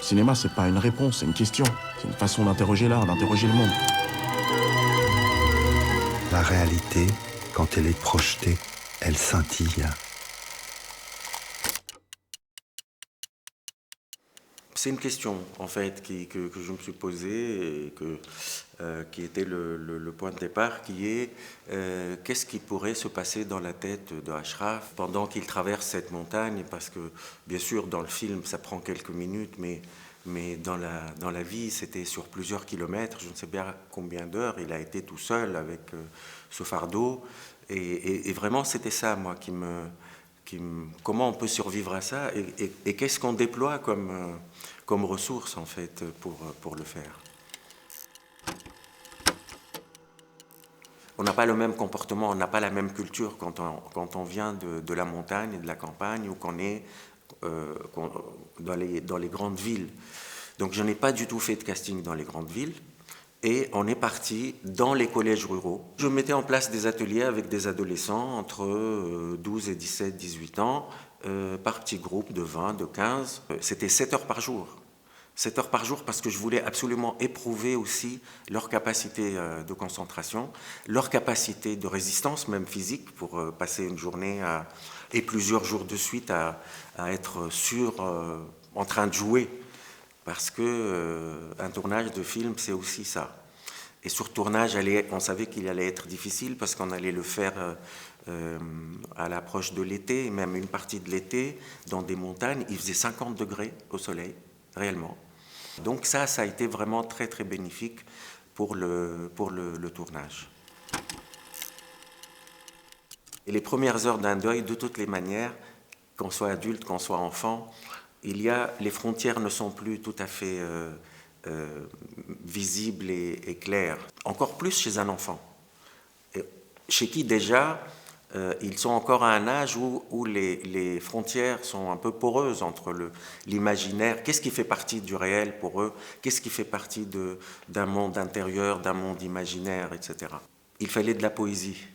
Le cinéma, c'est pas une réponse, c'est une question. C'est une façon d'interroger l'art, d'interroger le monde. La réalité, quand elle est projetée, elle scintille. C'est une question, en fait, que je me suis posée et qui était le point de départ, qui est qu'est-ce qui pourrait se passer dans la tête de Ashraf pendant qu'il traverse cette montagne, parce que, bien sûr, dans le film, ça prend quelques minutes, mais dans la vie, c'était sur plusieurs kilomètres, je ne sais bien combien d'heures, il a été tout seul avec ce fardeau, et vraiment, c'était ça, moi, comment on peut survivre à ça, et qu'est-ce qu'on déploie comme ressources, en fait, pour le faire. On n'a pas le même comportement, on n'a pas la même culture quand on vient de la montagne et de la campagne ou qu'on est dans les grandes villes. Donc je n'ai pas du tout fait de casting dans les grandes villes et on est parti dans les collèges ruraux. Je mettais en place des ateliers avec des adolescents entre 12 et 17, 18 ans, par petits groupes de 20, de 15. C'était 7 heures par jour. 7 heures par jour parce que je voulais absolument éprouver aussi leur capacité de concentration, leur capacité de résistance, même physique, pour passer une journée et plusieurs jours de suite à être en train de jouer. Parce que un tournage de film, c'est aussi ça. Et sur tournage, on savait qu'il allait être difficile parce qu'on allait le faire à l'approche de l'été, même une partie de l'été, dans des montagnes. Il faisait 50 degrés au soleil, réellement. Donc ça a été vraiment très très bénéfique pour le tournage. Et les premières heures d'un deuil, de toutes les manières, qu'on soit adulte, qu'on soit enfant, les frontières ne sont plus tout à fait visibles et claires. Encore plus chez un enfant, chez qui déjà ils sont encore à un âge où les frontières sont un peu poreuses entre l'imaginaire. Qu'est-ce qui fait partie du réel pour eux? Qu'est-ce qui fait partie d'un monde intérieur, d'un monde imaginaire, etc. Il fallait de la poésie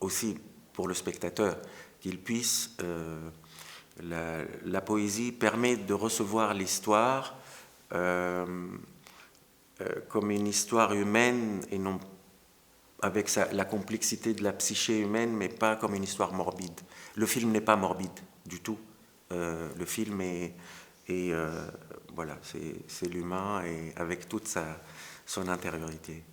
aussi pour le spectateur, qu'il puisse... la poésie permet de recevoir l'histoire comme une histoire humaine et non avec la complexité de la psyché humaine, mais pas comme une histoire morbide. Le film n'est pas morbide du tout. Le film voilà, c'est l'humain et avec toute son intériorité.